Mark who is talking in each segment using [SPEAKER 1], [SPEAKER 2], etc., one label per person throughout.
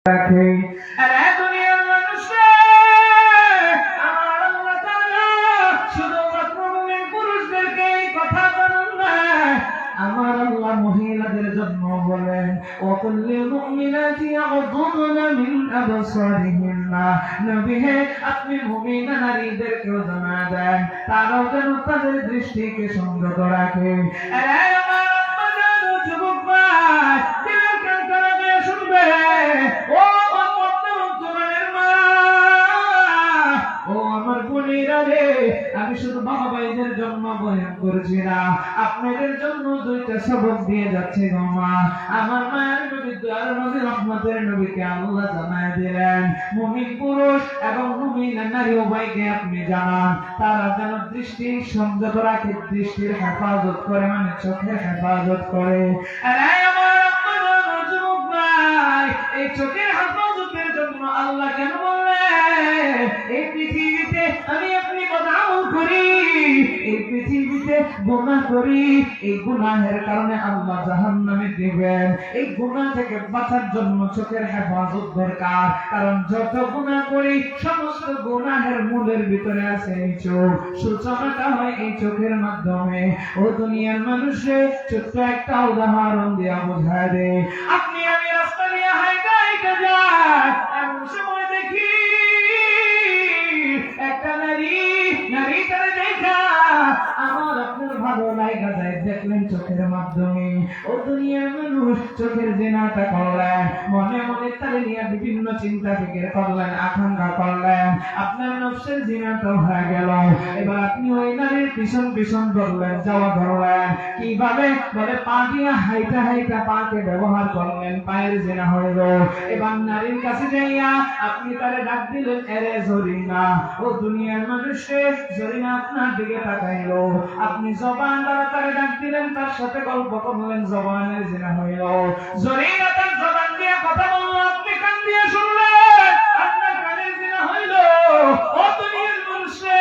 [SPEAKER 1] রাখে। আর এই দুনিয়ার মানুষে আমার আল্লাহ তাআলা শুধুমাত্র মুমিন পুরুষদেরকে এই কথা জানান না, আমার আল্লাহ মহিলাদের জন্য বলেন ওয়াকুল লিল মুমিনাতি ইয়াগুযুনা মিন আবসারিহিন্না। নবী হে, আপনি মুমিনা নারীদেরকেও জানা দেন তারাও যেন তাদের দৃষ্টিকে সংযত রাখে। এই আমার আম্মা জানো যুবক ভাই, দিলের কান খাড়া করে শুনবে, ও আমার জওয়ানের মা, ও আমার বোনেরা রে, আমি শুধু বাবা ভাইদের জন্য বয়ান করছি না, আপনাদের জন্য দুইটা সবক দিয়ে যাচ্ছে গো মা। আমার মায়ের নবী, দয়ার নবী, রহমতের নবীকে আল্লাহ জানায় দিলেন মুমিন পুরুষ এবং মুমিন নারী উভয়কে আপনি জানান তারা যেন দৃষ্টি সংযত রাখে, দৃষ্টির হেফাজত করে, মানে চোখের হেফাজত করে। আর এই আমার আম্মা জানো যুবক ভাই, এই চোখের হেফাজতের জন্য আল্লাহ কেন বললেন এই পৃথিবীতে আমি আপনি কথা আমল করি, এই পৃথিবীতে গুনাহ করি, এই গুনাহের কারণে আল্লাহ জাহান্নামে দিবেন। এই গুনাহ থেকে বাঁচার জন্য চোখের হেফাজত দরকার, কারণ যত গুনাহ করি সমস্ত গুনাহের মূলের ভিতরে আছে এই চোখ। সূচনাটা হয় এই চোখের মাধ্যমে। ও দুনিয়ার মানুষে ছোট্ট একটা উদাহরণ দিয়া বোঝায় দে। আপনি আমি রাস্তা দিয়ে হাইটা হাইটা যাই, এমন সময় দেখি একটা নারী তারা দেখা আমার আপনার ভালো লাগা যায়, দেখলেন চোখের মাধ্যমে। ও দুনিয়ার মানুষ চোখের জিনাটা করলেন, মনে মনে তারে নিয়ে বিভিন্ন চিন্তা ফিকির করলেন, আকাঙ্ক্ষা করলেন, আপনার নফসের জিনাটা হয়ে গেল। এবার আপনি ওই নারীর পিছন পিছন ধরলেন, যাওয়া ধরলেন, কিভাবে বলে পা দিয়ে হাইটা হাইটা পাকে ব্যবহার করলেন, পায়ের জিনা হইল। এবার নারীর কাছে যাইয়া আপনি তারে ডাক দিলেন, এরে জরিনা। ও দুনিয়ার মানুষে জরিনা আপনার দিকে তাকাইলো, আপনি জবান দ্বারা তারে ডাক দিলেন, তার সাথে গল্প করলেন, জবানের জিনা হইল। জরিনা তার জবান দিয়ে কথা বললো, আপনি কান দিয়ে শুনলেন, আপনার কানের জিনা হইল। ও দুনিয়ার মানুষে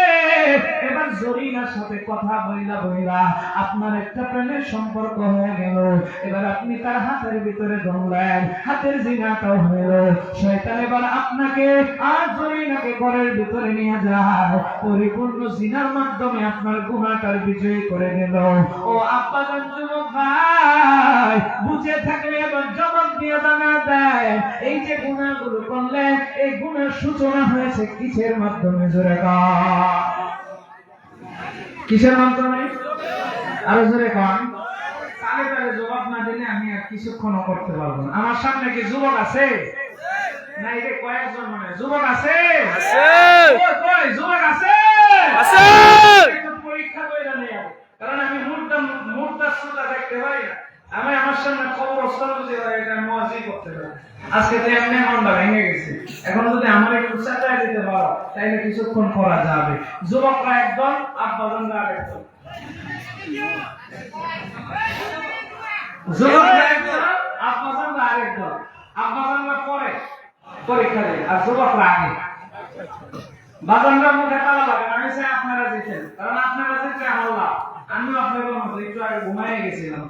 [SPEAKER 1] এবার জরিনার সাথে কথা বইলা বইলা আপনার একটা প্রেমের সম্পর্ক হয়ে গেল। এবার আপনি তার হাতের ভিতরে ধরলেন, হাতের জিনাটাও হইল। শয়তান এবার আপনাকে আর জরিনাকে ঘরের ভিতরে নিয়ে যায়, পরিপূর্ণ জিনার মাধ্যমে আপনার গুনাহটার বিজয় করে গেল। ও আব্বা জান যুবক ভাই, বুঝে থাকলে এবার জবাব দিয়ে জানা দেয় এই যে গুনাহগুলো করলেন, এই গুনার সূচনা হয়েছে কিসের মাধ্যমে? জোরে কর, কিসের মাধ্যমে? আরো জোরে কর। তালে তালে জবাব না দিলে আমি আর কিছুক্ষণও করতে পারবো না। আমার সামনে কি যুবক আছে? না, এই যে কয়েকজন মানে যুবক আছে, কই যুবক আছে? একটু পরীক্ষা কইরা নিয়ে, কারণ আমি মুর্দা সুদা দেখতে পারি না। আমি আমার সামনে কবরস্থান বুঝে পাই, এটা মওয়াজি করতে পারি। আজকে তো এমনি মনটা ভেঙে গেছে, এখন যদি আমার একটু চাচাই দিতে পারো তাইলে কিছুক্ষণ করা যাবে। যুবকরা একদম, আব্বাজানরা আরেকদম। যুবকরা একদম, আব্বাজানরা আরেকদম। আব্বাজানরা পরে পরীক্ষা দেয় আর যুবকরা আগে। বাজানরা মুখে তালা লাগে, আমি চাই আপনারা জিতেন, কারণ আপনারা জিতলে আমার লাভ। আমিও আপনাদের মতো একটু আগে ঘুমাই গেছিলাম।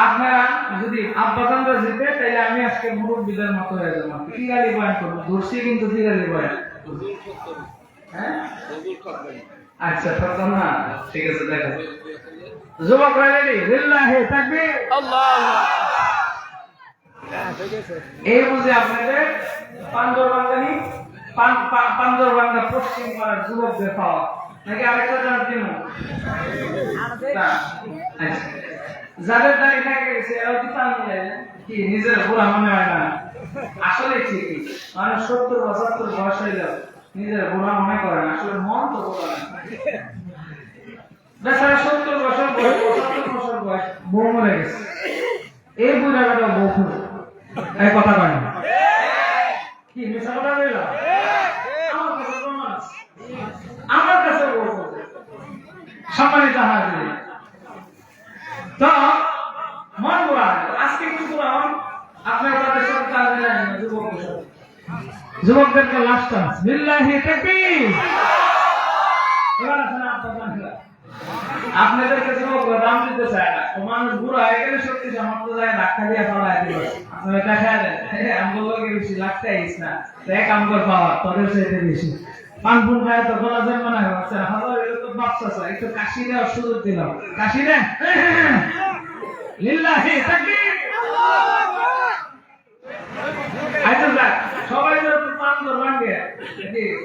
[SPEAKER 1] আপনারা যদি আব্বাজানরা জিতে তাহলে আমি আজকে মুরব্বীদের মতো হয়ে যাবো, তিরালি বয়ান করবো। ধরছি কিন্তু তিরালি বয়ান। হ্যাঁ আচ্ছা, প্রথম না, ঠিক আছে। দেখো যুবকরা রেডি? লিল্লাহি তাকবীর, আল্লাহু এই বুঝে আপনাদের পাঞ্জরবাঙ্গানি পাঞ্জরবাঙ্গা পশ্চিম পাড়ার যুবকদের পাওয়া নাকি আরেকটা জানার জন্য? যাদের দাঁড়িয়ে থাকে গেছে এরাও কি তাল মিলে কি নিজের বুড়া মনে হয় না? আসলে ঠিকই, মানে 70-75 বয়স হয়ে যাবে নিজের বুড়া মনে করে না, আসলে মন তো বুড়া না। বেচারা 70 বছর বয়স, 75 বছর বয়স, বউ মরে গেছে। এই বুড়া বেটা বউ খুঁজে, এই কথা কয় না কি? মিশা কথা বলল? আমার কাছে বউ খুঁজে সম্মানিত হাজির। তো মন বুড়া, আজকে কি বুড়া হন আপনার তাদের সাথে কাজ নেই। যুবকদেরকে লাস্ট চান্স, লিল্লাহি তাকবীর। এবার আসেন আব্বাজানরা, আপনাদেরকে যুবকরা দাম দিতে চায় না, তো মানুষ বুড়ো হয়ে গেলে সত্যি সামর্থ্য যায় ধাক্কা দিয়ে পালায় দিল। আপনারা দেখা দেন আমি বললো কি বেশি লাগতে আইস না, এক আমগর পাওয়া তোদের চাইতে বেশি পানপুর খায় তো গলা জন্ম না হচ্ছে হাজার এগুলো তো বাচ্চা চাই একটু কাশি দেওয়ার সুযোগ দিলাম। কাশি দেন লিল্লাহি তাকবীর। আচ্ছা যাক, সবাই তো পাঁচজন ভাঙ্গে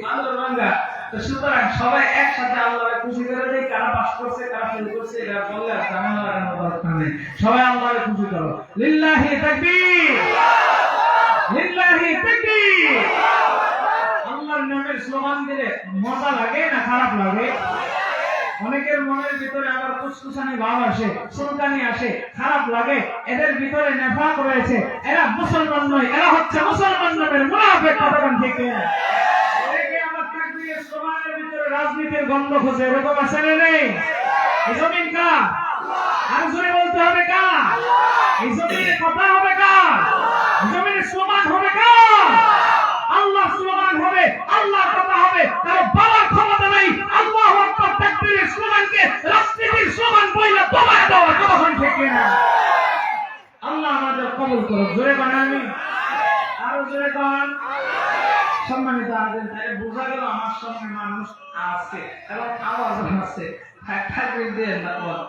[SPEAKER 1] পাঁচজন ভাঙ্গা, তো সুতরাং সবাই একসাথে আল্লাহকে খুশি করে দেয়। কারা পাস করছে কারা ফেল করছে এটা বললে আর ঝামেলা লাগানোর দরকার নেই। সবাই আল্লাহকে খুশি করো। লিল্লাহি তাকবীর, লিল্লাহি তাকবীর। আল্লাহর নামের স্লোগান দিলে মজা লাগে না খারাপ লাগে? অনেকের মনের ভিতরে আবার কুসকুসানি ভাব আসে, সুলতানি আসে, খারাপ লাগে। এদের ভিতরে নেফাক রয়েছে, এরা মুসলমান নয়, এরা হচ্ছে মুসলমান নামের মুনাফিক। কতক্ষণ ঠিক না? একে আমার তাকবীরের স্লোগানের ভিতরে রাজনীতির গন্ধ খোঁজে, এরকম আছে না নেই? এই জমিন কার? আর জোরে বলতে হবে কার? এই জমিনে কথা হবে কার? এই জমিনে স্লোগান হবে কার? আল্লাহ স্লোগান হবে, আল্লাহ কথা হবে। কারো বলার ক্ষমতা নেই। আল্লাহু আকবার তাকবীরের স্লোগানকে রাজনীতির স্লোগান বইলা দবায় দেওয়া কতক্ষণ ঠিক না? আল্লাহ আমাদের কবুল করুন। জোরে বানান আমিন। আরো জোরে বানান। সম্মানিত আছেন, তাহলে বোঝা গেল আমার সামনে মানুষ আছে এবং আওয়াজ আছে। তাকবীর দেন না বল।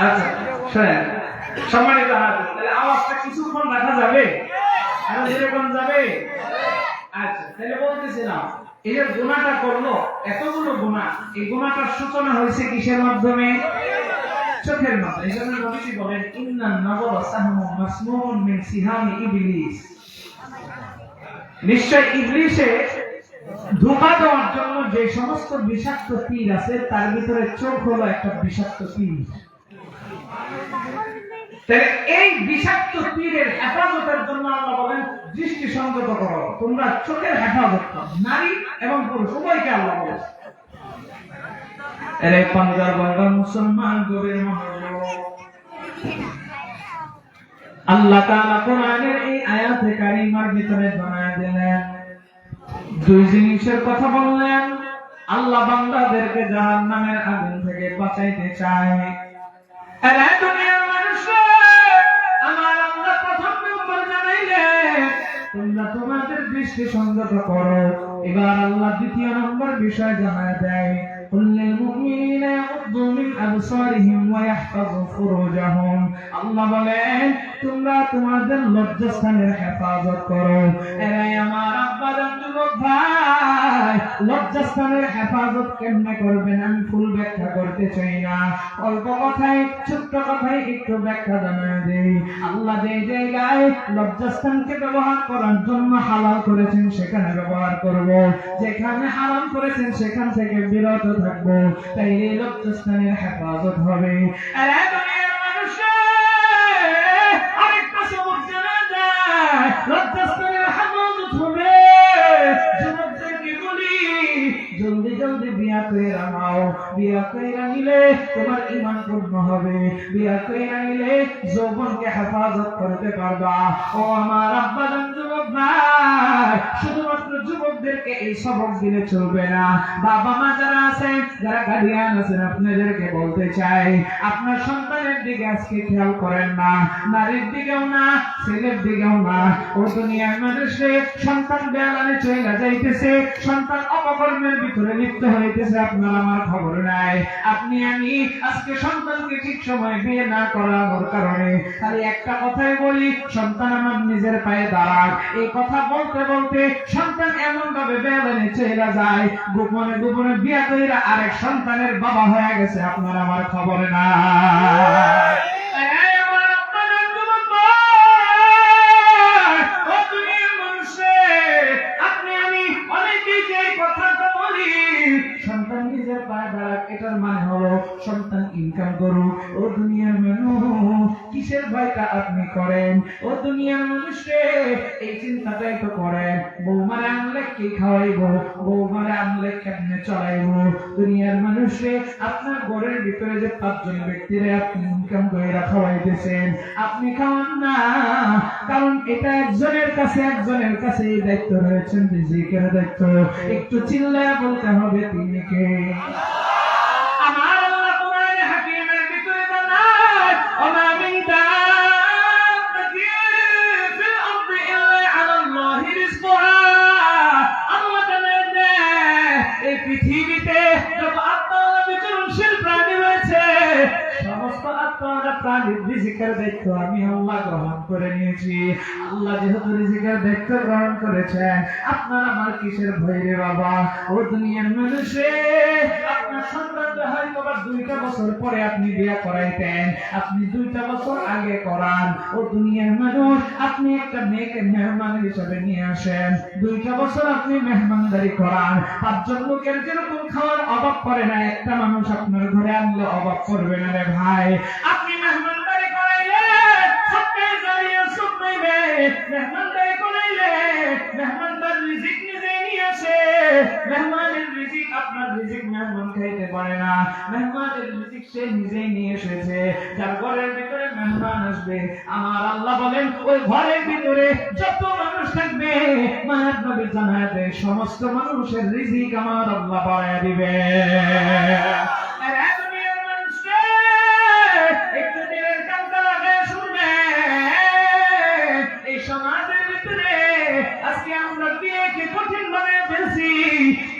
[SPEAKER 1] আচ্ছা শুনেন সম্মানিত হাজির, তাহলে আওয়াজটা কিছুক্ষণ রাখা যাবে? আর যেরকম যাবে। আচ্ছা তাহলে বলতেছিলাম, এই যে গুনাহটা করলো, এতগুলো গুনাহ, এই গুনাহটার সূচনা হয়েছে কিসের মাধ্যমে? চোখের মাধ্যমে। এই জন্য নবীজি বলেন ইন্নান নাযরা সাহমুন মাসমুমুন মিন সিহামি ইবলিস। নিশ্চয় ইবলিসে ধোঁকা দেওয়ার জন্য যে সমস্ত বিষাক্ত তীর আছে তার ভিতরে চোখ হলো একটা বিষাক্ত তীর। তাহলে এই বিষাক্ত তীরের হেফাজতের জন্য আল্লাহ বলেন দৃষ্টি সংযত করো। তোমরা চোখের হেফাজত করো, নারী এবং পুরুষ উভয়কে আল্লাহ বলেন। এর পাঞ্জাব বাংলা মুসলমান গভীর মনোযোগ। আল্লাহ তাআলা কোরআনের এই আয়াতে কারিমার ভিতরে জানায় দিলেন, দুই জিনিসের কথা বললেন। আল্লাহ বান্দাদেরকে জাহান্নামের আগুন থেকে বাঁচাইতে চায়। এরা দুনিয়ার মানুষ, আমার আল্লাহ প্রথম নম্বর জানাইলেন তোমরা তোমাদের দৃষ্টি সংযত করো। এবার আল্লাহ দ্বিতীয় নম্বর বিষয় জানায় দেয়, আল্লাহ বলেন তোমরা তোমাদের লজ্জাস্থানের হেফাজত করো। এরাই আমার আব্বাজান যুবক ভাই, লজ্জাস্থানের হেফাজত কেমনে করবেন আমি ফুল ব্যাখ্যা করতে চাই না, অল্প কথায় ছোট্ট কথায় একটু ব্যাখ্যা জানাই দেই। আল্লাহ যে জায়গায় লজ্জাস্থানকে ব্যবহার করার জন্য হালাল করেছেন সেখানে ব্যবহার করব, যেখানে হারাম করেছেন সেখান থেকে বিরত থাকবো। তাই এই লজ্জাস্থানের হেফাজত হবে। আরেকটা সবক জানা যায়, লজ্জাস্থানের হেফাজত হবে। যুবকদেরকে বলি জলদি জলদি বিয়া কইরা নাও। বিয়া কইরা নিলে তোমার ঈমান পূর্ণ হবে। বিয়া কইরা নিলে যৌবনকে হেফাজত করতে পারবা। ও আমার আব্বাজান যুবক ভাই, শুধুমাত্র যুবকদেরকে এই সবক দিলে চলবে না। বাবা মা যারা আছেন, যারা গার্ডিয়ান আছেন, আপনাদেরকে বলতে চাই আপনার সন্তানের দিকে আজকে খেয়াল করেন না, নারীর দিকেও না, ছেলের দিকেও না। ও দুনিয়ার মানুষে সন্তান বেয়ালানে চলে যাইতেছে, সন্তান অপকর্মের ভিতরে লিপ্ত হইতেছে, আপনার আমার খবর নাই। আপনি আমি আজকে সন্তানকে ঠিক সময় বিয়ে না করার কারণে খালি একটা কথাই বলি, সন্তান আমার নিজের পায়ে দাঁড়াক। এই কথা বলতে বলতে সন্তান এমন ভাবে বেয়ালানে চলে যায়, গোপনে গোপনে বিয়ে কইরা আরেক সন্তানের বাবা হয়ে গেছে, আপনার আমার খবর নাই। সন্তান নিজের পায়ে দাঁড়াক, এটার মানে হলো সন্তান ইনকাম গরু। ও দুনিয়ার মানুষ, কিসের ভয়টা আপনি করেন? ও দুনিয়ার মানুষ রে, এই চিন্তাটাই তো করেন, বৌমারে আনলে কি খাওয়াইব, বৌমারে আনলে কেমনে চলাইব। দুনিয়ার মানুষ রে, আপনার ঘরের ভিতরে যে 5 জন ব্যক্তিরে আপনি ইনকাম করে খাওয়াইতেছেন, আপনি খাওয়ান না, কারণ এটা একজনের কাছে এই দায়িত্ব রয়েছেন, রিজিকের দায়িত্ব। একটু চিল্লায় বলতে হবে তিনি কে? আমার আল্লাহ কোরআনে হাকিমের ভিতরে জানায়, ওমা মিন দাব্বাতিন ফিল আরদি ইল্লা আলাল্লাহি রিজকুহা। আল্লাহ জানেন এই পৃথিবীতে যত আত্মাওয়ালা বিচরণশীল প্রাণী রয়েছে, সমস্ত আত্মাওয়ালা প্রাণীর রিজিকের দায়িত্ব আমি আল্লাহ গ্রহণ করে নিয়েছি। আল্লাহ যেহেতু রিজিকের দায়িত্ব গ্রহণ করেছেন, আপনার আমার কিসের ভয় রে বাবা? ও দুনিয়ার মানুষে, আপনার সন্তানটা হয়তো বা 2টা বছর পরে আপনি বিয়ে করাইতেন, আপনি 2টা বছর আগে করান। ও দুনিয়ার মানুষ, আপনি একটা মেয়েকে মেহমান হিসেবে নিয়ে আসেন, 2টা বছর আপনি মেহমানদারি করান। 5 জন লোকের যেরকম খাওয়ার অভাব করে না, একটা মানুষ আপনার ঘরে আনলে অভাব করবে না রে ভাই। আপনি মেহমানদারি করাইলে সবটাই দাঁড়িয়ে সব পাইবে, মেহমানদারি করাইলে মেহমানদার রিজিক নিজে নিয়ে আসে। মেহমানের রিজিক আপনার রিজিক মেহমান খাইতে পারে না, মেহমানের রিজিক সে নিজেই নিয়ে এসেছে। যার ঘরের ভিতরে মেহমান আসবে, আমার আল্লাহ বলেন ওই ঘরের ভিতরে যত মানুষ থাকবে, মায়ের নবী জানায় দেয় সমস্ত মানুষের রিজিক আমার আল্লাহ বাড়ায় দিবে।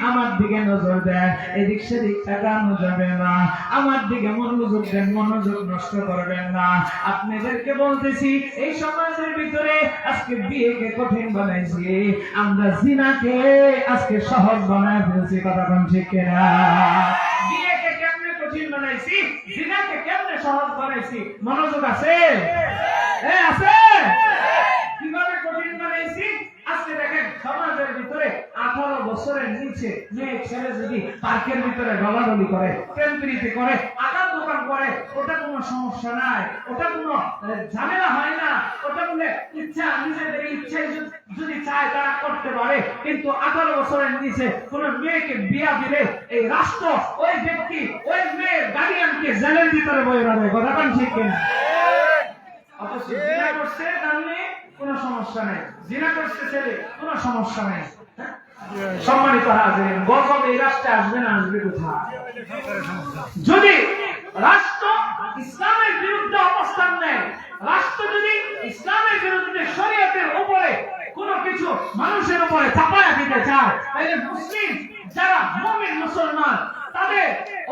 [SPEAKER 1] আমার দিকে নজর দেন, এদিক সেদিক তাকানো যাবে না, আমার দিকে মনোযোগ দেন, মনোযোগ নষ্ট করবেন না। আপনাদেরকে বলতেছি, এই সমাজের ভিতরে আজকে বিয়েকে কঠিন বানাইছি, আমরা জিনাকে আজকে সহজ বানায় ফেলছি। কথা কোন ঠিক কিনা? বিয়েকে কেমনে কঠিন বানাইছি, জিনাকে কেমনে সহজ বানাইছি? মনোযোগ আছে? আছে? কিভাবে কঠিন বানাইছি? আজকে দেখেন সমাজের ভিতরে 18 বছরের নিচে মেয়ে ছেলে যদি পার্কের ভিতরে গলাগলি করে, প্রেম প্রীতি করে, আকার দোকান করে, ওটা কোনো সমস্যা নাই, ওটা কোনো ঝামেলা হয় না, ওটা বলে ইচ্ছা, নিজেদের ইচ্ছায় যদি চায় তারা করতে পারে। কিন্তু 18 বছরের নিচে কোন মেয়েকে বিয়া দিলে এই রাষ্ট্র ওই ব্যক্তি ওই মেয়ের গার্ডিয়ানকে জেলের ভিতরে বয়ে রাখবে। কথা কোন ঠিক কিনা? অথচ জিনা করছে তাহলে কোনো সমস্যা নাই, জিনা করছে ছেলে কোনো সমস্যা নাই। সম্মানিত হাজিরিন, গজব এই রাষ্ট্রে আসবে না, আসবে কোথায়? যদি রাষ্ট্র ইসলামের বিরুদ্ধে অবস্থান নেয়, রাষ্ট্র যদি ইসলামের বিরুদ্ধে শরীয়তের উপরে কোনো কিছু মানুষের উপরে চাপায়া দিতে চায়, তাহলে মুসলিম যারা মুমিন মুসলমান তাদের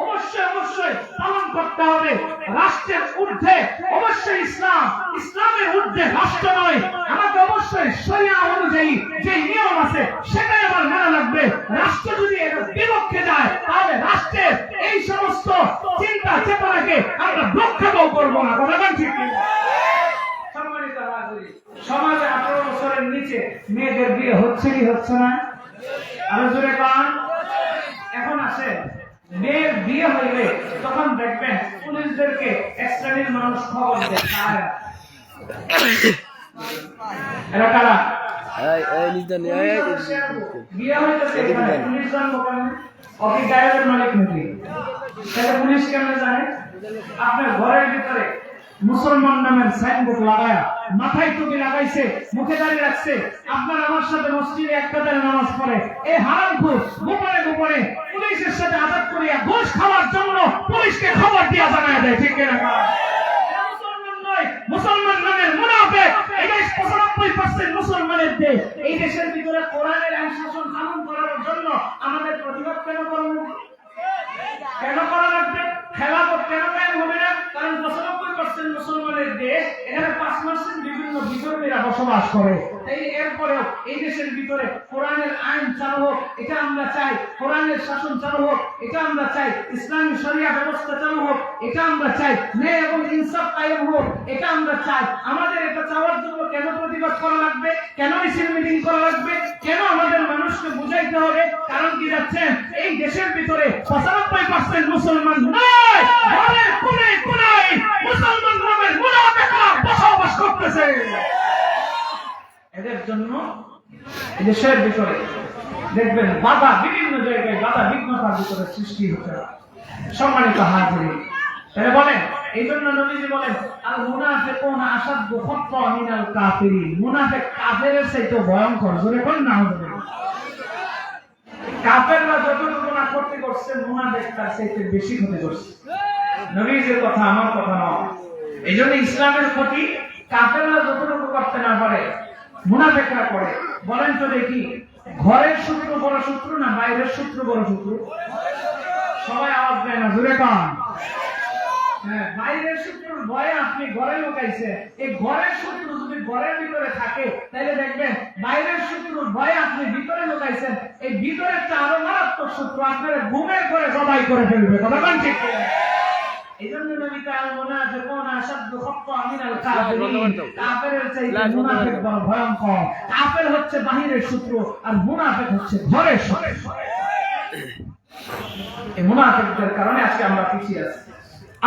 [SPEAKER 1] অবশ্যই পালন করতে হবে রাষ্ট্রের ঊর্ধ্বে অবশ্যই ইসলাম, ইসলামের ঊর্ধ্বে রাষ্ট্র নয়। আমাকে অবশ্যই শরিয়া অনুযায়ী যে নিয়ম আছে সেটাই আমার মানা লাগবে। রাষ্ট্র যদি এর বিপক্ষে যায়, তাহলে রাষ্ট্রের এই সমস্ত চিন্তা চেতনাকে আমরা ব্রক্ষেপও করবো না। কথা ঠিক কিনা? সম্মানিত হাজিরিন, সমাজে 18 বছরের নিচে মেয়েদের বিয়ে হচ্ছে কি হচ্ছে না? আরো জোরে কান। এখন আসে মেয়ের বিয়ে হইলে তখন দেখবেন পুলিশদেরকে এক শ্রেণীর মানুষ খবর দেয়, এরা কারা? বিয়ে হইতেছে পুলিশ জানবো কেন? অফিস গায়েবের মালিক নাকি? সেটা পুলিশ কেমনে জানে? আপনার ঘরের ভিতরে মুসলমান নামের সাইনবোর্ড লাগায়া, মাথায় টুপি লাগাইছে, মুখে দাঁড়িয়ে রাখছে, আপনার আমার সাথে মসজিদে এক কাতারে নামাজ পড়ে, এই হারামখোর গোপনে গোপনে পুলিশের সাথে আঘাত করিয়া ঘুষ খাওয়ার জন্য পুলিশকে খবর দিয়া জানায় দেয়। ঠিক কিনা? মুসলমান নয়, মুসলমান নামের মুনাফিক। এই দেশ 95% মুসলমানের দেশ। এই দেশের ভিতরে কোরআনের আইন শাসন কানুন করার জন্য আমাদের প্রতিবাদ কেন করব? কেন করা লাগবে? খেলাফত কেন কায়েম হবে না? কারণ 95% মুসলমানের মুসলমানদের দেশ, এখানে 5% বিভিন্ন বিধর্মীরা বসবাস করে। এরপরেও এই দেশের ভিতরে কোরআনের আইন চালু হোক, এটা আমরা চাই। কোরআনের শাসন চালু হোক, এটা আমরা চাই। ইসলামী শরিয়া ব্যবস্থা চালু হোক, এটা আমরা চাই। ন্যায় এবং ইনসাফ কায়েম হোক, এটা আমরা চাই। আমাদের এটা চাওয়ার জন্য কেন প্রতিবাদ করা লাগবে? কেন মিছিল মিটিং করা লাগবে? কেন আমাদের মানুষকে বুঝাইতে হবে? কারণ কি যাচ্ছেন, এই দেশের ভিতরে 95% মুসলমান নয়, ঘরে কোণে কোণায় মুসলমান নামের মুনাফিকরা বসবাস করতেছে। এদের জন্য দেশের ভিতরে দেখবেন বাধা, বিভিন্ন জায়গায় বাধা বিঘ্নতার ভিতরে সৃষ্টি হচ্ছে। সম্মানিত হাজিরিন, তাহলে বলেন, এই জন্য নবীজি বলেন, আল মুনাফিকুনা আশাদ্দু খাত্তান মিনাল কাফিরিন। মুনাফিক কাফেরের চাইতে ভয়ঙ্কর। জোরে কোন না হবে। কাফেররা যতটুকু না করতে করছে, মুনাফিক তার চাইতে বেশি ক্ষতি করছে। নবীজির কথা, আমার কথা নয়। এই জন্য ইসলামের ক্ষতি কাফেররা যতটুকু করতে না পারে, মুনাফিকরা করে। বলেন তো দেখি, ঘরের শত্রু বড় শত্রু না বাইরের শত্রু বড় শত্রু? সবাই আওয়াজ দেয় না, জোরে কন। হ্যাঁ, বাইরের শত্রুর ভয়ে আপনি ঘরে লুকাইছেন। এই ঘরের শত্রু যদি ঘরের ভিতরে থাকে, তাহলে দেখবেন বাইরের শত্রুর ভয়ে আপনি ভিতরে লুকাইছেন। এই ভিতরের আরো মারাত্মক শত্রু আপনার ঘুমের করে জবাই করে ফেলবে। কথা বলেন ঠিক? এইজন্য নবী তাআলা মুনাফিকুনা আশাদ্দু খাত্তান মিনাল কাফিরিন। কাফেরের চাইতে মুনাফিক বড় ভয়ঙ্কর। কাফের হচ্ছে বাহিরের শত্রু, আর মুনাফিক হচ্ছে ঘরের শত্রু। এই মুনাফিকদের কারণে আজকে আমরা পিছিয়ে আছি।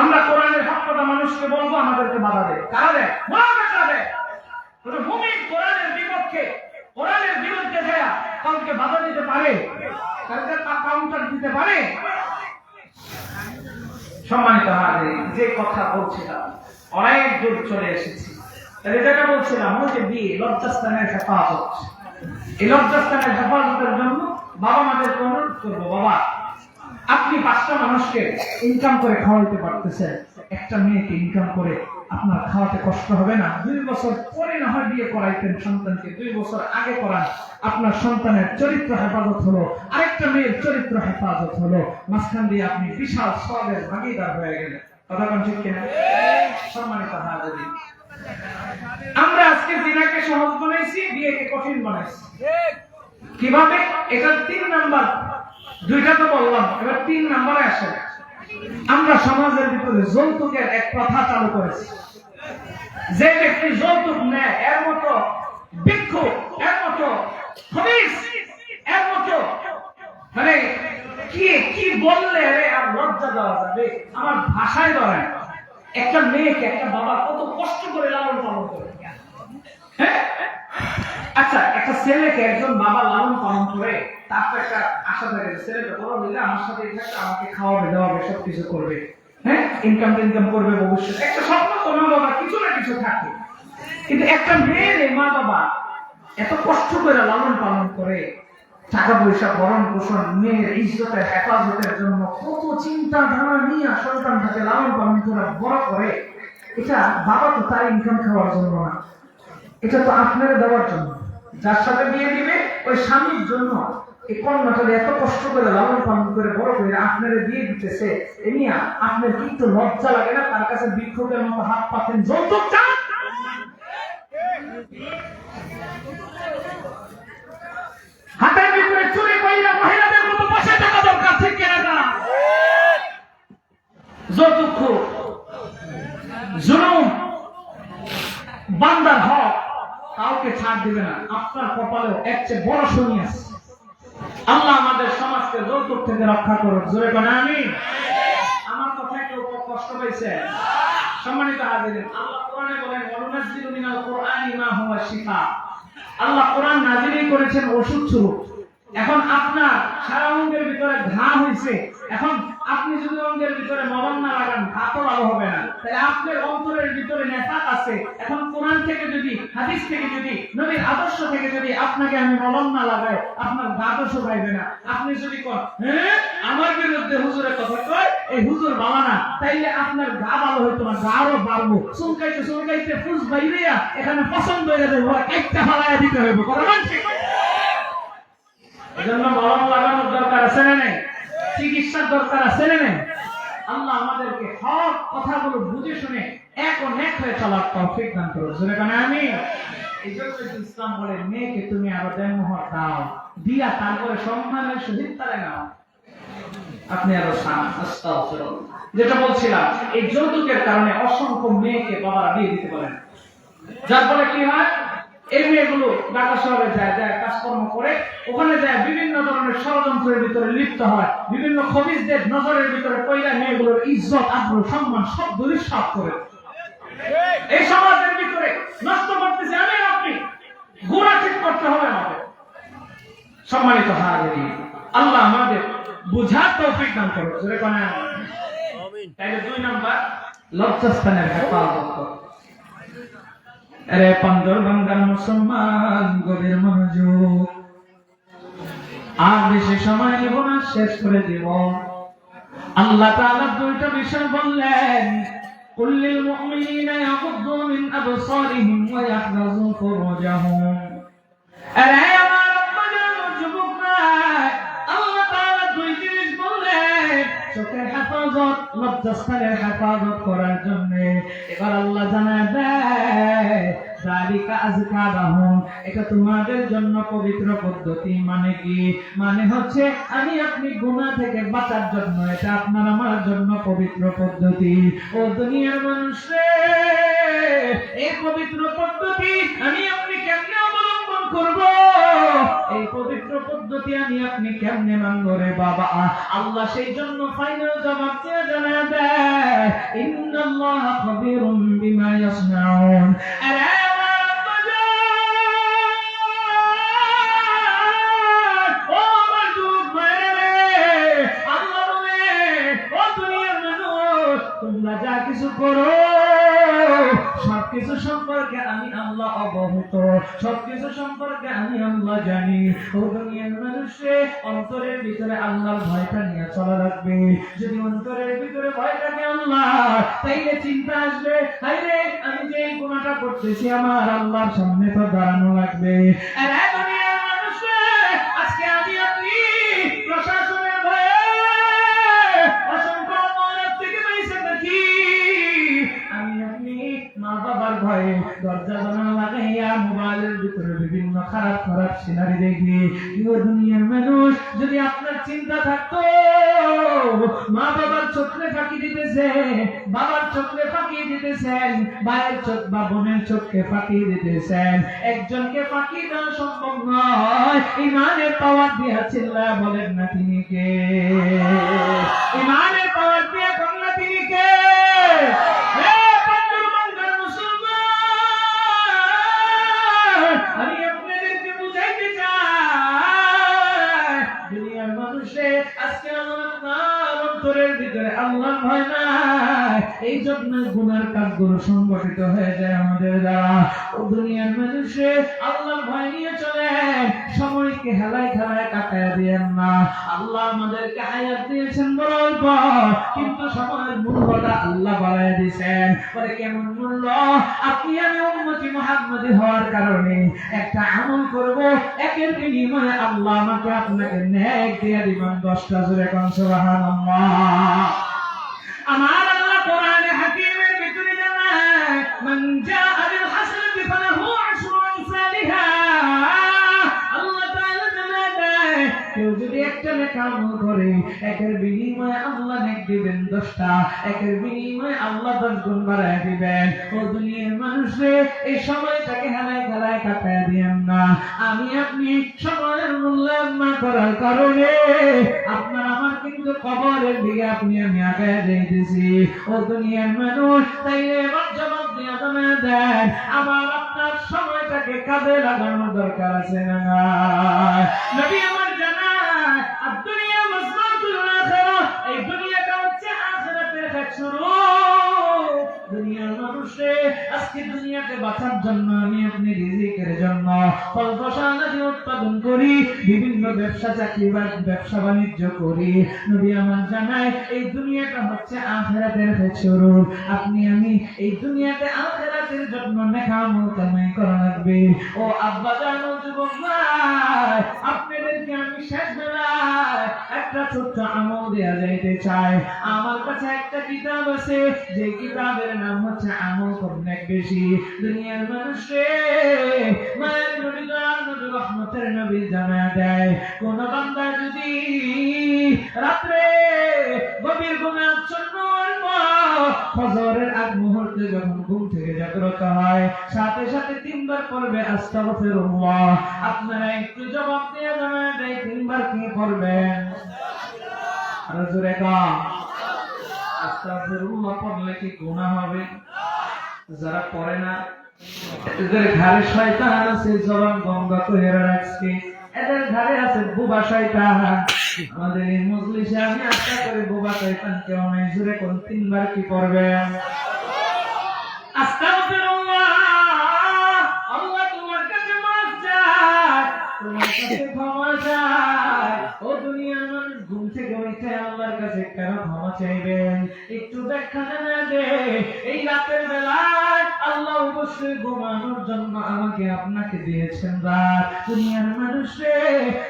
[SPEAKER 1] আমরা কোরআনের হক কথা মানুষকে বলবো, আমাদেরকে বাধা দেয়। কারা দেয়? মুনাফিকরা দেয়। কোন মুমিন কোরআনের বিপক্ষে, কোরআনের বিরুদ্ধে যায় কাউকে বাধা দিতে পারে? কাউকে কাউন্টার দিতে পারে? সম্মানিত হাজিরিন, যে কথা বলছিলাম অনেক দূর চলে এসেছি। তাহলে যেটা বলছিলাম, ওকে বিয়ে লজ্জাস্থানের হেফাজত। এই লজ্জাস্থানের হেফাজতের জন্য বাবা মাদেরকে অনুরোধ করবো, বাবা আপনি 5টা মানুষকে ইনকাম করে খাওয়াইতে পারতেছেন, একটা মেয়েকে ইনকাম করে আপনার খাওয়াতে কষ্ট হবে না? 2 বছর পরে না হয় বিয়ে করাইতেন সন্তানকে, 2 বছর আগে করান, আপনার সন্তানের চরিত্র হেফাজত হলো, আরেকটা মেয়ের চরিত্র হেফাজত হলো, মাঝখান দিয়ে আপনি বিশাল সওয়াবের ভাগীদার হয়ে গেলেন। কথা কোন ঠিক কিনা? সম্মানিত হাজিরিন, আমরা আজকে জিনাকে সহজ বানাইছি, বিয়েকে কঠিন বানাইছি। কিভাবে? এটা 3 নাম্বার। 2টা তো বললাম, এবার 3 নাম্বারে আসে। আমরা সমাজের ভিতরে যৌতুকের এক প্রথা চালু করেছি। যে ব্যক্তি যৌতুক নেয়, এর মতো ভিক্ষুক, এর মতো খবিস, এর মতো মানে কি বললে আর লজ্জা দেওয়া যাবে, আমার ভাষায় ধরেন। একটা মেয়েকে একটা বাবা কত কষ্ট করে লালন পালন করে। হ্যাঁ, আচ্ছা, একটা ছেলেকে একজন বাবা লালন পালন করে, তারপর একটা আশা থাকে ছেলেটা বড় হলে আমার সাথে থাকবে, আমাকে খাওয়াবে দাওয়াবে, সবকিছু করবে, হ্যাঁ, ইনকাম করবে ভবিষ্যতে। একটা স্বপ্ন তো মা বাবা কিছু না কিছু থাকে। কিন্তু একটা মেয়ের মা বাবা এত কষ্ট করে লালন পালন করে, টাকা পয়সা ভরণ পোষণ, মেয়ের ইজ্জতের হেফাজতের জন্য কত চিন্তা ধারণা নিয়ে সন্তানটাকে লালন পালন করে বড় করে। এটা বাবা তো তার ইনকাম খাওয়ার জন্য না, এটা তো আপনার দেওয়ার জন্য। যার সাথে বিয়ে দিবে ওই স্বামীর জন্য এই কন্যাটাকে এত কষ্ট করে লালন পালন করে বড় করে আপনারা বিয়ে দিতেছে। এ নিয়ে আপনার কিন্তু লজ্জা লাগে না? তার কাছে ভিক্ষুকের মতো হাত পাতেন, যৌতুক চান। হাতের ভিতরে চুরি কইরা মহিলাদের মতো বসে থাকা দরকার, ঠিক কিনা? না, যৌতুক জুলুম, বান্দার হক কাউকে ছাড় দিবে না। আপনার কপালেও এর চেয়ে বড় শনি আছে। আল্লাহ আমাদের সমাজকে যৌতুক থেকে রক্ষা করুন। জোরে বলেন আমিন। আমার কথা কেউ কষ্ট পাইছে? সম্মানিত হাজিরিন, আল্লাহ কোরআনে বলেন, ওয়ানুনাজ্জিলু মিনাল কুরআনি মা হুয়া শিফা। আল্লাহ কোরআন নাযিল করেছেন ওষুধ স্বরূপ। এখন আপনার সারা অঙ্গের ভিতরে ঘা হয়েছে, এখন আপনি যদি অঙ্গের ভিতরে মলম না লাগান, ঘা তো ভালো হবে না। তাই আপনার অন্তরের ভিতরে নেফাক আছে। এখন কোরআন থেকে যদি, হাদিস থেকে যদি, নবীর আদর্শ থেকে যদি আপনাকে আমি মলম না লাগাই, আপনার ঘা তো শুকাইবে না। আপনি যদি কন, হ্যাঁ আমার বিরুদ্ধে হুজুরের কথা কয়, এই হুজুর ভালো না, তাইলে আপনার ঘা ভালো হইতো না, ঘা আরো বাড়বো। চুলকাইতে চুলকাইতে ফুস বাইরিয়া এখানে পছন্দ হয়ে যাবে, একটা ফালাইয়া দিতে হইব। কোরআন ঠিক। এজন্য মলম লাগানোর দরকার আছে না নেই? চিকিৎসার দরকার আছে না নেই? আল্লাহ আমাদেরকে হক কথাগুলো বুঝে শুনে এক ও নেক হয়ে চলার তৌফিক দান করুন। জোরে বলেন আমিন। এই জন্য ইসলাম বলে মেয়েকে তুমি আরো দেনমোহর দাও, দিয়া তারপরে সম্মানের সহিত তারে নাও। আপনি আরো আস্তাগফিরুল্লাহ। যেটা বলছিলাম, এই যৌতুকের কারণে অসংখ্য মেয়েকে বাবারা বিয়ে দিতে পারেন, যার ফলে কি হয়, এই মেয়েগুলো ঢাকা শহরে যায় কাজকর্ম করে, ওখানে যায় বিভিন্ন ধরনের ষড়যন্ত্রের ভিতরে লিপ্ত হয়, বিভিন্ন খবিসদের নজরের ভিতরে পয়লা মেয়েগুলোর ইজ্জত আব্রু সম্মান সব দুলিশাত করে এই সমাজের ভিতরে নষ্ট করতেছে। আমি আপনি গোড়া ঠিক করতে হবে আমাদের। সম্মানিত হাজিরিন, আল্লাহ আমাদের বুঝার তৌফিক দান করুন। জোরে কোন আমিন। তাহলে 2 নাম্বার লজ্জাস্থানের হেফাজত করো। আরে পান্দর বাংলার মুসলমান গভীর মনোযোগ, আর বেশি সময় নেব না, শেষ করে দেব। আল্লাহ তাআলা 2টা বিষয় বললেন, কুল লিল মুমিনিনা ইয়াগুদ্দু মিন আবসারিহিম ওয়া ইয়াহফাযু ফুরুজাহুম। আরে আমার আম্মাজান যুবক ভাই, আল্লাহ তাআলা 2 জিনিস বললেন চোখের হেফাজত, লজ্জাস্থানের হেফাজত করার জন্য। এবার আল্লাহ জানায় দেয় যালিকা আযকা লাহুম, এটা তোমাদের জন্য পবিত্র পদ্ধতি। মানে কি? মানে হচ্ছে আমি আপনি গুনাহ থেকে বাঁচার জন্য এটা আপনার আমার জন্য পবিত্র পদ্ধতি। ও দুনিয়ার মানুষ রে, এই পবিত্র পদ্ধতি আমি আপনি কেমনে অবলম্বন করব? এই পবিত্র পদ্ধতি আমি আপনি কেমনে মানব রে বাবা? আল্লাহ সেই জন্য ফাইনাল জবাব দিয়ে জানায় দেয়, ইন্নাল্লাহা খাবীরুম বিমা ইয়াসনাউন। তোমরা যা কিছু করো সবকিছু সম্পর্কে আমি আল্লাহ অবহিত, সবকিছু সম্পর্কে আমি আল্লাহ জানি। ও দুনিয়ার মানুষে, অন্তরের ভিতরে আল্লাহর ভয়টা নিয়ে চলা রাখবে। যদি অন্তরের ভিতরে ভয় থাকে আল্লাহ, তাইলে চিন্তা আসবে, হায়রে আমি যে এই গুনাহটা করতেছি আমার আল্লাহর সামনে তো দাঁড়ানো লাগবে। আর দুনিয়ার মানুষে, আজকে আমি আপনি প্রশাসনের ভয়ে অসংখ্য অপরাধ থেকে বেঁচে থাকি। আমি আপনি মা বাবার ভয়ে দরজা জানালা লাগাইয়া মোবাইলের ভিতরে বিভিন্ন খারাপ খারাপ সিনারি দেখি। দুনিয়ার মানুষ, যদি আপনার চিন্তা থাকতো মা বাবার চোখে ফাঁকি দিতেছে, বাবার চোখে ফাঁকি দিতেছেন, ভাইয়ের চোখ বা বোনের চোখে ফাঁকি দিতেছেন, একজনকে ফাঁকি দেওয়া সম্ভব নয়। ইমানের পাওয়ার দিয়া চিল্লা বলেন না তিনি কে? ইমানের পাওয়ার দিয়া কন্যা তিনি কে? আমি আপনাদেরকে বুঝাইতে চাই, দুনিয়ার মানুষে আজকে আমার অন্তরের ভিতরে আল্লাহর ভয় নাই, এই জন্য গুনার কাজগুলো সংগঠিত হয়ে যায় আমাদের দ্বারা। ও দুনিয়ার মানুষে, আল্লাহর ভয় নিয়ে চলেন, সময়কে হেলায় খেলায় কাটায় দিয়েন না। আল্লাহ আমাদেরকে হায়াত দিয়েছেন বড় অল্প, কিন্তু সময়ের মূল্যটা আল্লাহ বাড়ায় দিয়েছেন। পরে কেমন মূল্য? আপনি আমি উম্মতি মুহাম্মাদি হওয়ার কারণে একটা আমল করব, একের বিনিময়ে আল্লাহ আমাকে আপনাকে নেক দিয়ে দিবেন 10টা। জোরে কোন সুবহানাল্লাহ। আমার আল্লাহ কোরআনে হাকীমের ভিতরে জানায়, মান জাআ বিল হাসানাতি ফালাহু আশরু আমসালিহা। আল্লাহ তাআলা জানায়, কেউ যদি একটা নেক আমল করে, একের বিনিময়ে আল্লাহ নেক দিবেন 10টা, একের বিনিময়ে আল্লাহ 10 গুণ বাড়ায় দিবেন। ও দুনিয়ার মানুষে, এই সময়টাকে হেলায় খেলায় কাটায় দিয়েন না। আমি আপনি সময়ের মূল্যায়ন না করার কারণে আপনার আমার কিন্তু কবরের দিকে আপনি আমি আগায় যাইতেছি। ও দুনিয়ার মানুষ, তাইলে এবার জবাব দিয়ে জানায় দেন, আমার আপনার সময়টাকে কাজে লাগানোর দরকার আছে না? নবী আমার জানায়, দুনিয়া মাসরাতুল আখিরাহ, এই দুনিয়াটা হচ্ছে আখিরাতের শুরু। দুনিয়ার মানুষে, আজকে দুনিয়াকে বাঁচার জন্য আমি আপনি রিজিকের জন্য ফল ফসল উৎপাদন করি, বিভিন্ন ব্যবসা চাকরি বা ব্যবসা বাণিজ্য করি। নবী আমার জানায়, এই দুনিয়াটা হচ্ছে আখিরাতের শুরু। আপনি আমি এই দুনিয়াতে আখিরাত জান্নাতের জন্য নেক আমল কামাই করা লাগবে। ও আব্বা জান, ও যুবক ভাই, আপনাদেরকে আমি শেষ বেলায় একটা ছোট্ট আমল দেয়া যাইতে চাই। আমার কাছে একটা কিতাব আছে, যে কিতাবের নাম হচ্ছে আমল কর নেক বেশি। দুনিয়ার মানুষে মায়ের নবী দয়াল নবী রহমতের নবী জানায়া দেয়, কোন বান্দা যদি রাত্রে গভীর ঘুমে আচ্ছন্ন হওয়ার পর ফজরের আগ মুহূর্তে যখন ঘুম থেকে জাগ্রত হয়, সাথে সাথে 3 বার পড়বে আস্তাগফিরুল্লাহ। আপনারা একটু জবাব দিয়ে জানায়া দেয় 3 বার কি পড়বেন? আর জোরে কাম আস্তাগফিরুল্লাহ পড়লে কি গুনাহ হবে? যারা পড়ে না এদের ঘরে শয়তান আছে, জবান বন্ধ করে রাখছে। এদের ঘরে আছে বুবা শয়তান। আমাদের এই মজলিসে আমি আশা করি বুবা শয়তান কেউ নাই। জোরে কোন 3 বার কি পড়বেন? আস্তাগফিরুল্লাহ। আল্লাহ তোমার কাছে মাফ চাই, তোমার কাছে ক্ষমা চাই। ও দুনিয়ার মানুষ, ঘুম থেকে উঠে আল্লাহর কাছে কেন ক্ষমা চাইবেন? একটু ব্যাখ্যা জানা দে। এই রাতের বেলায় আল্লাহ অবশ্যই ঘুমানোর জন্য আমাকে আপনাকে দিয়েছেন রাত। দুনিয়ার মানুষে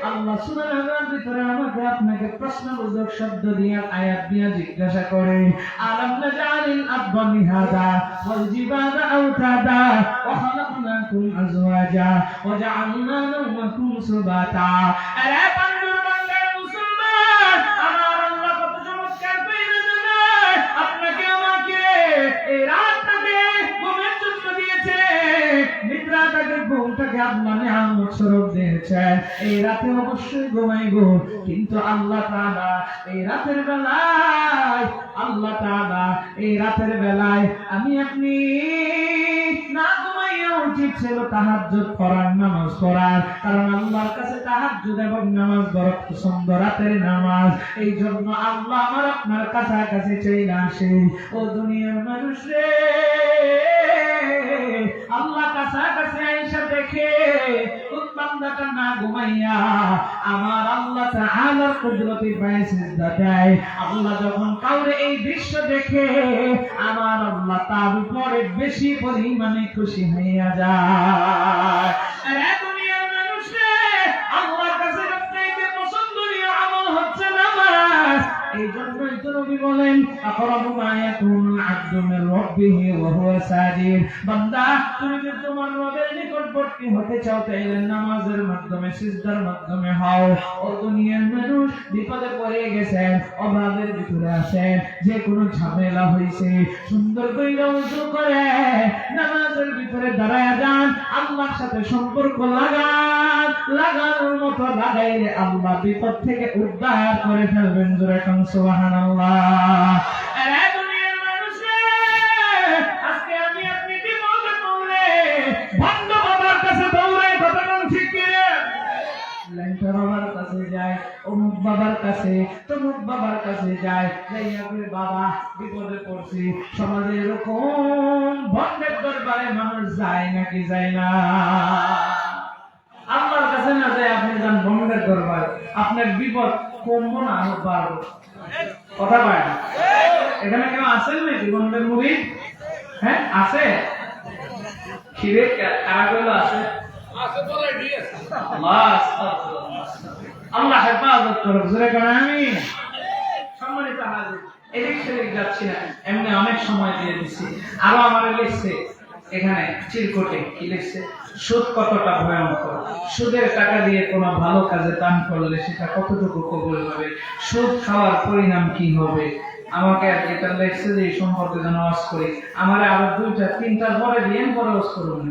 [SPEAKER 1] আল্লাহ সুবহানাহু ভিতরে আমাকে আপনাকে প্রশ্নবোধক শব্দ দিয়ে আয়াত দিয়ে জিজ্ঞাসা করে, আলাম নাজালিল আরদা মিহাদা ওয়াল জিবালা আওতাদা ওয়া খালাকনাকুম আজওয়াজা ওয়া জাআলনা নাওমাকুম সুবাতা। আরে বান্দর বান্দার মুসলমান, আমার আল্লাহ কত চমৎকার কইরা জানায় আপনাকে আমাকে এই রাতটাকে ঘুমের জন্য দিয়েছে, নিদ্রাটাকে ঘুমটাকে আল্লাহ নিয়ামত স্বরূপ দিয়েছেন। এই রাতে অবশ্যই ঘুমাইবো, কিন্তু আল্লাহ তাআলা এই রাতের বেলায় আমি আপনি না ঘুমাইয়া উচিত ছিল তাহাজ্জুদ পড়ার, নামাজ পড়ার। কারণ আল্লাহর কাছে তাহাজ্জুদ এবং নামাজ বড় পছন্দ, রাতের নামাজ। এই জন্য আল্লাহ আমার আপনার কাছাকাছি চলে আসে। ও দুনিয়ার মানুষ রে, আল্লাহ কাছাকাছি আইসা দেখে কোন বান্দাটা না ঘুমাইয়া আমার আল্লাহ তাআলার কুদরতি পায়ে সিজদা দেয়। আল্লাহ যখন কাউরে এই দৃশ্য দেখে আমার আল্লাহ তার উপরে বেশি পরিমাণে খুশি হইয়া যায়। আরে দুনিয়ার মানুষ রে, আল্লাহর কাছে সবচেয়ে পছন্দনীয় আমল হচ্ছে নামাজ। এই জন্যই তো নবী বলেন, আকরাবু মা ইয়াকুনুল আবদু মির রাব্বিহি ওয়া হুয়া সাজিদ। বান্দা, তুমি যদি তোমার রবের নিকটবর্তী হতে চাও তাহলে নামাজের মাধ্যমে, সিজদার মাধ্যমে হও। ও দুনিয়ার মানুষ, বিপদে পড়ে গেছেন, অভাবের ভিতরে আছেন, যে কোনো ঝামেলা হইছে, সুন্দর কইরা ওযু করে নামাজের ভিতরে দাঁড়ায়া যান, আল্লাহর সাথে সম্পর্ক লাগান। লাগানোর মতো লাগাইলে আল্লাহ বিপদ থেকে উদ্ধার করে ফেলবেন। জোরে কান সুবহানাল্লাহ। আরে দুনিয়ার মানুষ রে, আজকে আমি আপনি বিপদে পড়লে ভণ্ড বাবার কাছে দৌড়াই, কথা কোন ঠিক কি রে? ল্যাংটা বাবার কাছে যায়, অমুক বাবার কাছে, তমুক বাবার কাছে যায়, যাইয়া বলে বাবা বিপদে পড়ছি। সমাজে এরকম ভণ্ডের দরবারে মানুষ যায় নাকি যায় না? আল্লাহর কাছে না যায় আপনি যান ভণ্ডের দরবারে, আপনার বিপদ কমবো না আরো বাড়বো। কথা পায় না? এখানে কেউ আছেন নাকি ভণ্ডের মুরিদ? হ্যাঁ আছে। খিরে কারা কইলো আছে? আল্লাহ হেফাজত করুক। জোরে করে আমিন। সম্মানিত হাজির, এদিক সেদিক যাচ্ছি না, এমনি অনেক সময় দিয়ে দিচ্ছি। আরো আমার লিখছে এখানে চিরকোটে, কি লিখছে, সুদ কতটা ভয়ঙ্কর, সুদের টাকা দিয়ে কোনো ভালো কাজে দান করলে সেটা কতটুকু কবুল হবে, সুদ খাওয়ার পরিণাম কি হবে। আমাকে এটা লেখছে যে এই সম্পর্কে যেন ওয়াজ করি। আমার আবার 2টা 3টা পরে দিয়ে পরে ওয়াজ করুন।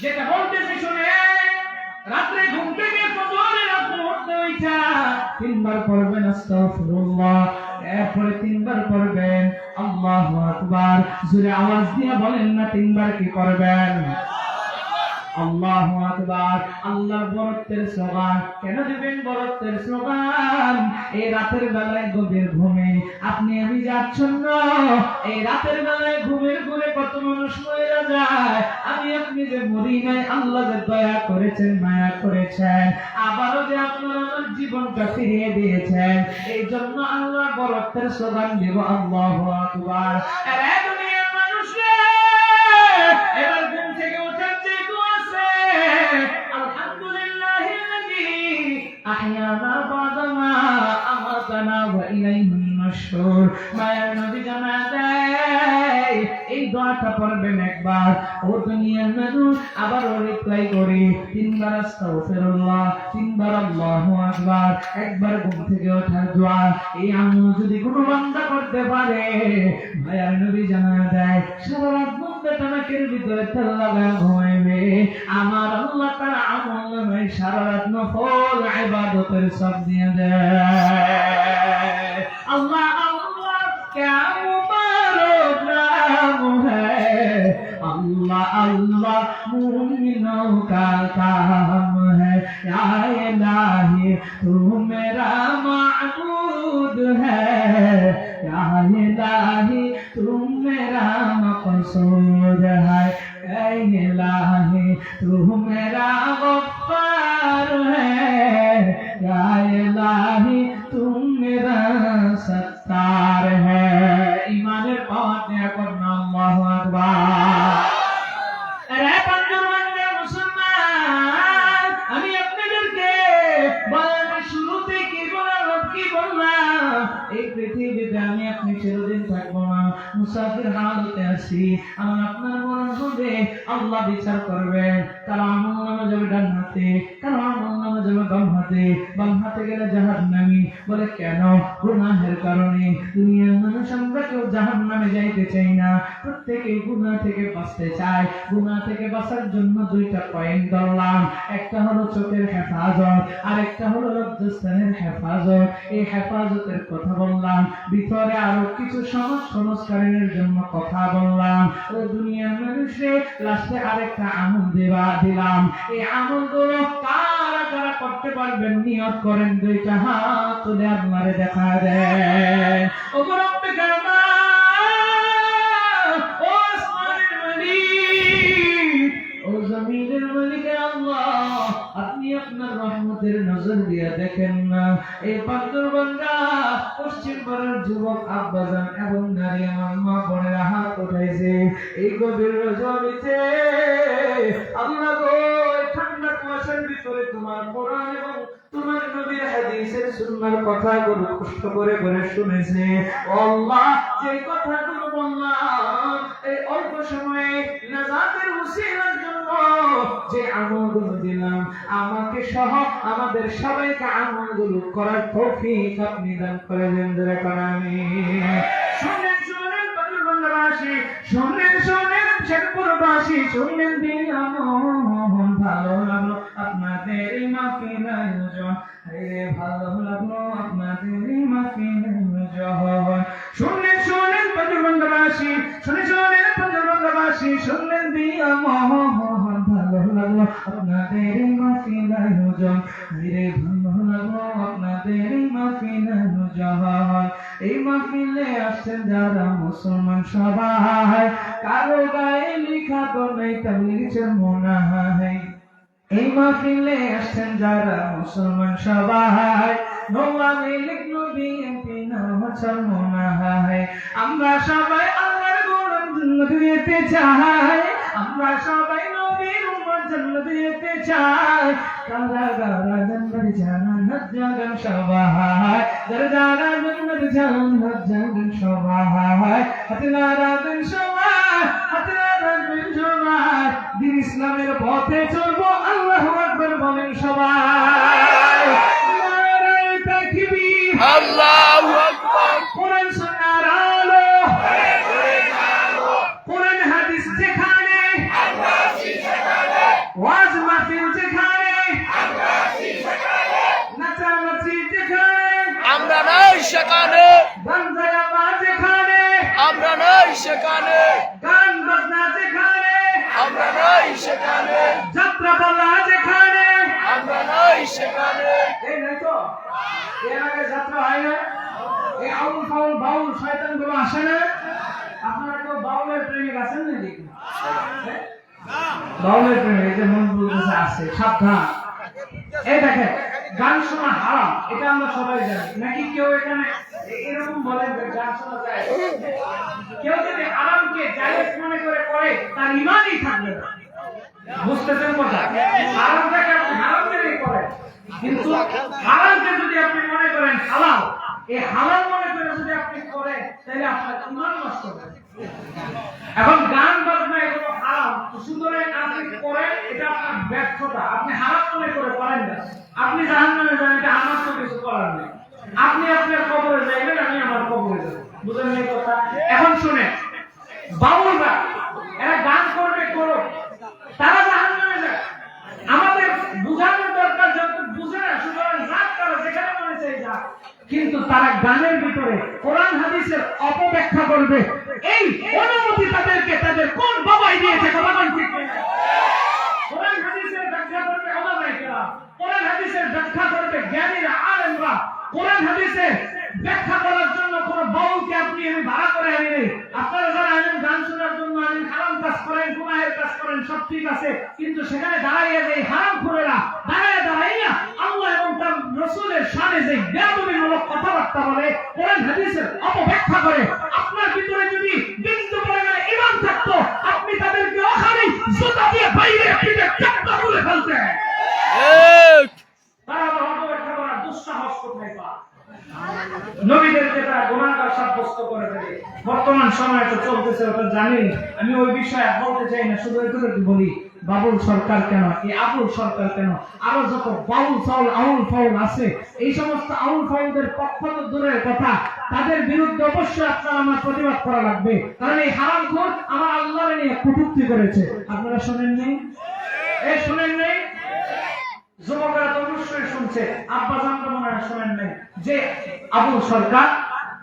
[SPEAKER 1] যেটা বলতেছি শুনে, রাত্রে ঘুম থেকে ফজরের আগ মুহূর্তে উঠা 3 বার পড়বেন আস্তাগফিরুল্লাহ, এরপরে 3 বার পড়বেন আল্লাহু আকবার। জোরে আওয়াজ দিয়ে বলেন না 3 বার কি করবেন? আল্লাহু আকবার। আল্লাহর বরত্বের স্লোগান কেন দিবেন? বরত্বের স্লোগান এই রাতের বেলায় গভীর ঘুমে আপনি আমি যাচ্ছন্ন এই রাতের বেলায় ঘুমের ঘুরে কত মানুষ মরে যায়, আমি আপনি যে মরি নাই, আল্লাহ যে দয়া করেছেন, মায়া করেছেন, আবারও যে আপনার আমার জীবনটা ফিরিয়ে দিয়েছেন, এই জন্য আল্লাহ বরকতের স্লোগান দিব আল্লাহু আকবার। আরে দুনিয়ার মানুষ রে, এবার ঘুম থেকে ওঠার যে দোয়া আছে, আলহামদুলিল্লাহিল্লাযী আহইয়ানা বা'দা মা আমাতানা ওয়া ইলাইহিন নুশুর। মায়ের নবী জানা দেয় এই দোয়াটা পড়বেন একবার, ও দুনিয়ার মানুষ আবার রিপ্লাই করি, তিনবার আস্তাগফিরুল্লাহ, তিনবার আল্লাহু আকবার, একবার ঘুম থেকে ওঠার দোয়া। এই আমল যদি কোনো বান্দা করতে পারে, মায়ের নবী জানা দেয় সারা রাত বান্দাটা নাকের ভিতরে তেল লাগায় ঘুমাইবে, আমার আল্লাহ তার আমল নামায় সারা রাত নফল ইবাদতের সব দিয়ে দেয়। আল্লাহ আল্লাহ क्या मुबारक नाम है, अल्लाह अल्लाह मुमिनों का काम है, या इलाही तू मेरा माबूद है, या इलाही तू मेरा मक़सूद है, या इलाही तू मेरा गफ्फार है, या इलाही तू मेरा सत्तार है। ईमाনের পাওয়ার দেয়া করুন আল্লাহু আকবার। আরে বন্ধুরা মুসলমান, আমি আপনাদেরকে বলার শুরুতে কি বললাম, এই পৃথিবীতে আমি আপনি চিরদিন থাকবো না, মুসাফির হালতে আছি। আমার আপনার মরণ হবে, আল্লাহ বিচার করবেন, কারো আমল নামা যাবে ডান হাতে, কারো আমল নামা যাবে বাম হাতে, বাম হাতে গেলে জাহান্নামী। বলে কেন? গুনাহের কারণে। দুনিয়ার মানুষ আমরা কেউ জাহান্নামে যাইতে চাই না, প্রত্যেকে গুনাহ থেকে বাঁচতে চায়। গুনাহ থেকে বাঁচার জন্য দুইটা পয়েন্ট ধরলাম, একটা হলো চোখের হেফাজত, আর একটা হলো লজ্জাস্থানের হেফাজত। এই হেফাজতের কথা বললাম, ভিতরে আরো কিছু সমাজ সংস্কারের জন্য কথা বললাম। ও দুনিয়ার মানুষে লাস্টে আরেকটা আমল দিলাম। এই আমলগুলো কারা কারা করতে পারবেন নিয়ত করেন, দুইটা হাত তুলে আপনারে দেখা দেয়। ও রব্বে কারমা, ও আসমানের মালিক, ও জমিনের মালিক আল্লাহ, আপনি আপনার রহমতের নজর দিয়ে দেখেন না এই পাথর বান্দা পশ্চিম পাড়ার যুবক আব্বাজান এবং নারী আমার মা বোনেরা হাত উঠাইছে এই গভীর রজনীতে। আল্লাহ গো, ঠান্ডা কুয়াশার ভিতরে তোমার কোরআন এবং তোমার নবীর হাদিসের সুন্নাহর কথাগুলো কষ্ট করে করে শুনেছে। আল্লাহ, যে কথাগুলো বললাম এই অল্প সময়ে নাজাতের উসিলার জন্য যে আমলগুলো দিলাম, আমাকে সহ আমাদের সবাইকে আমলগুলো করার তৌফিক আপনি দান করে দেন। আমিন। শুনেন শুনেন বন্ধুবাসী, শুনেন শুনেন শেরপুরবাসী, শুনেন দিন আমার ভালো লাগলো আপনাদের মাহফিল আয়োজন, ভালো লাগলো আপনাদের মাহফিল আয়োজন। শুনেন শুনেন বন্ধুবাসী, শুনেন বন্ধুবাসী, শুনেন দিন আমার ভালো লাগলো আপনাদের মাহফিল আয়োজন, ভালো লাগলো আপনাদের মাহফিল আয়োজন। এই মাহফিলে আসছেন যারা মুসলমান সবাই, কারো গায়ে লেখা তো নেই তাবলীগের মুনাহাই। এই মাহফিলে আসছেন যারা মুসলমান সবাই, নওয়ামী লীগ নবী এমপি নামাচার মুনাহাই। আমরা সবাই আল্লাহর গোলাম জান্নাত যেতে চাই, আমরা সবাই নবীর উম্মত জান্নাত যেতে চাই। কারা কারা জান্নাত জান্নাত জাগান সবাই, যারা যারা জান্নাত জান্নাত জাগান সবাই, হাতে নারা দেন সবাই, হাতে নারা দেন সবাই। দিন ইসলামের পথে চলবো, আল্লাহু আকবার বলেন সবাই। নারায়ে তাকবীর, আল্লাহু আকবার। কোরআন সুন্নাহর আলো, কোরআন হাদিস যেখানে, আমরা সেখানে। ওয়াজ মাহফিল যেখানে, আমরা সেখানে। নাচানাচি যেখানে, আমরা নাই সেখানে। গানজায়াবা যেখানে, আমরা নাই সেখানে। গান বাজনা যেখানে, আমরা নাই সেখানে। যাত্রা পালা যেখানে, আমরা নাই সেখানে। আউল ফাউল বাউল শয়তানগুলো আসে না? আপনারা কেউ বাউলের প্রেমিক আছেন নাকি? বাউলের প্রেমিক যে মন বলতেছে আছে, সাবধান। এই দেখেন, গান শোনা হারাম, এটা আমরা সবাই জানি। নাকি কেউ এখানে এরকম বলেন যে গান শোনা যায়? কেউ যদি হারামকে জায়েজ মনে করে তার ঈমানই থাকবে না। বুঝতেছেন কথা? হারামটাকে আপনি হারাম মেনেই করেন, কিন্তু হারামকে যদি আপনি মনে করেন হালাল, এই হালাল মনে করে যদি আপনি করেন, তাহলে আপনার ঈমান নষ্ট হবে। এখন গান বাজনা এগুলো হারাম, সুতরাং আপনি করেন, এটা আপনার ব্যর্থতা। আপনি হারাম মনে করে করেন না, আপনি জাহান্নামে যাবেন, এটা আমার তো কিছু করার নেই। আপনি আপনার কবরে যাইবেন, আমি আমার কবরে যাব। বুঝলেন এই কথা? এখন শুনে, বাউলরা এরা গান করবে করো, তারা জাহান্নামে যায়। আমাদের বুঝানোর দরকার, যত বুঝে না, সুতরাং যাক, তারা যেখানে মনে চাই যাক। কিন্তু তারা গানের ভিতরে কোরআন হাদিসের অপব্যাখ্যা করবে, এই অনুমতি তাদেরকে তাদের কোন বাবাই দিয়েছে? কথা বলেন ঠিক না? কোরআন হাদিসের ব্যাখ্যা করবে ওলামায়ে কেরাম, কোরআন হাদিসের ব্যাখ্যা করবে জ্ঞানীরা, আলেমরা। কোরআন হাদিসের ব্যাখ্যা করার জন্য কোন বাউলকে আপনি আমি ভাড়া করে আনি নেই। আপনারা যারা আনেন গান শোনার জন্য, আনেন হারাম কাজ করেন, গুনাহের কাজ করেন, সব ঠিক আছে, কিন্তু সেখানে দাঁড়াইয়া যে হারামখোরেরা দাঁড়াইয়া আল্লাহ এবং তার রাসূলের শানে যে বেয়াদবিমূলক কথাবার্তা বলে, কোরআন হাদিসের অপব্যাখ্যা করে, আপনার ভিতরে যদি বিন্দু পরিমাণে ঈমান থাকতো, আপনি তাদেরকে ওখানে জুতা দিয়ে বাইরে পিঠে চাপটা তুলে ফেলতেন। তারা অপব্যাখ্যা করার দুঃসাহস কোথায় পায়? নবীদেরকে তারা গুনাহগার সাব্যস্ত করে দেবে। বর্তমান সময় তো চলতেছে, ওটা জানি, আমি ওই বিষয়ে বলতে চাই না, শুধু এটুকু বলি, বাবুল সরকার কেন, এই আবুল সরকার কেন, আরো যত বাউল ফাউল আউল ফাউল আছে, এই সমস্ত আউল ফাউলদের পক্ষ তো দূরের কথা, তাদের বিরুদ্ধে অবশ্যই আপনার আমার প্রতিবাদ করা লাগবে। কারণ এই হারামখোর আমার আল্লাহর নিয়ে কটূক্তি করেছে। আপনারা শোনেন নেই? এই শোনেন নেই? যুবকরা তো অবশ্যই শুনছে, আব্বা জানতো মনে হয় শোনেন নাই, যে আবুল সরকার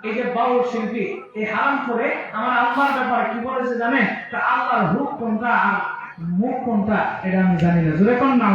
[SPEAKER 1] এই যে বাউল শিল্পী, এই হারাম করে আমার আল্লাহর ব্যাপারে কি বলেছে জানেন? তা আল্লাহর হুক কোনটা আর মুখ কোনটা এটা আমি জানি না। জোরে কোন নাম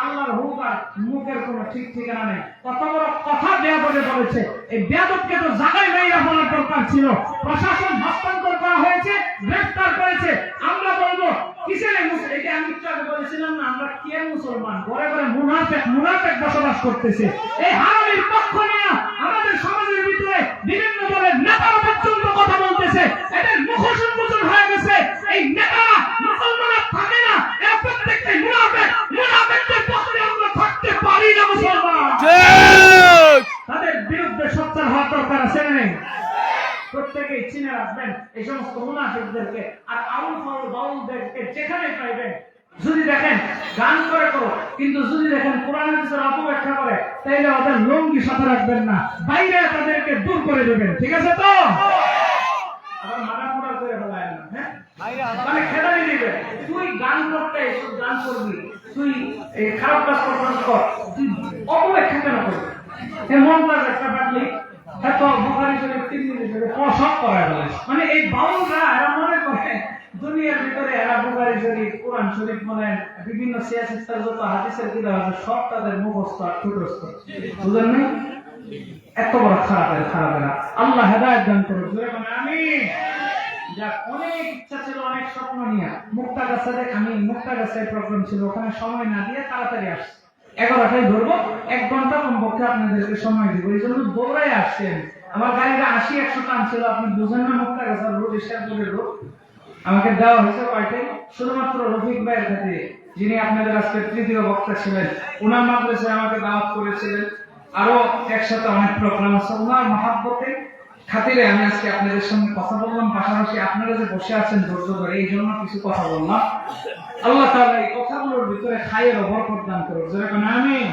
[SPEAKER 1] আল্লাহর হুক আর মুখের কোনো ঠিক ঠিকানা নেই। কত বড় কথা বেয়াদবে বলেছে। এই বেয়াদবকে তো জায়গায় মেয়েরা বলার দরকার ছিল। প্রশাসন হস্তান্তর করা হয়েছে, গ্রেফতার করেছে। আমরা বলবো কিসের এটা আমি একটু বলেছিলাম না, আমরা কে মুসলমান, ঘরে ঘরে মুনাফেক বসবাস করতেছে। এই হারামের পক্ষ নিয়ে আমাদের সমাজের ভিতরে বিভিন্ন দলের নেতারা পর্যন্ত কথা বলতেছে। এদের মুখোশ উন্মোচন হয়ে গেছে। এই নেতারা মুসলমানের থাকে না, এরা প্রত্যেকটাই মুনাফেক। মুনাফেকদের পক্ষে আমরা থাকতে পারি না মুসলমান। তাদের বিরুদ্ধে সোচ্চার হওয়ার দরকার আছে না? প্রত্যেকেই চিনে রাখবেন এই সমস্ত মুনাফিকদেরকে। আর আউল ফাউল বাউলদেরকে যেখানে পাইবেন, যদি দেখেন গান করে করো, কিন্তু যদি দেখেন কোরআন হাদিসের অপব্যাখ্যা করে, তাইলে ওদের লঙ্গি সাথে রাখবেন না, বাইরে তাদেরকে দূর করে দেবেন। ঠিক আছে তো? আবার মাথা মোড়া করে ফেলায় না, হ্যাঁ, মানে খেদাই দিবে। তুই গান করতে এসব গান করবি, তুই এই খারাপ কাজ কর, তুই অপব্যাখ্যা কেন করবি? মন কাজ একটা বাদলি মানে এই বাউলরা এরা মনে করে দুনিয়ার ভিতরে এরা বুখারী শরীফ, কোরআন শরীফ, মানে বিভিন্ন সিয়াসিস্তার যত হাদিসের কিতাব আছে সব তাদের মুখস্থ আর ঠোঁটস্থ। বুঝলেন না? এত বড় খারাপেরা। আল্লাহ হেদায়েত দান করুন। আমিন। যাক, অনেক ইচ্ছা ছিল, অনেক স্বপ্ন নিয়ে আমি মুক্তাগাছায় প্রোগ্রাম ছিল, ওখানে সময় না দিয়ে তাড়াতাড়ি আসছি। 11টায় ধরবো, 1 ঘন্টা কমপক্ষে আপনাদেরকে সময় দিব, এই জন্য দৌড়াই আসছেন। আমার গাড়িটা 80-100 টান ছিল, আপনি বুঝেন না, মুক্তাগাছার রোড, ইশারপুরের রোড। আমাকে দেওয়া হয়েছে কয়টাই? শুধুমাত্র রফিক ভাইয়ের খাতিরে, যিনি আপনাদের আজকে তৃতীয় বক্তা ছিলেন। ওনার মাদ্রাসায় আমাকে দাওয়াত করেছিলেন। আরো একসাথে অনেক প্রোগ্রাম আছে। ওনার মহাব্বতে খাতিরে আমি আজকে আপনাদের সঙ্গে কথা বললাম, পাশাপাশি আপনারা যে বসে আছেন ধৈর্য ধরে, এই জন্য কিছু কথা বললাম। আল্লাহ তাআলা এই কথাগুলোর ভিতরে খায়ের বরকত দান করুন। আমিন।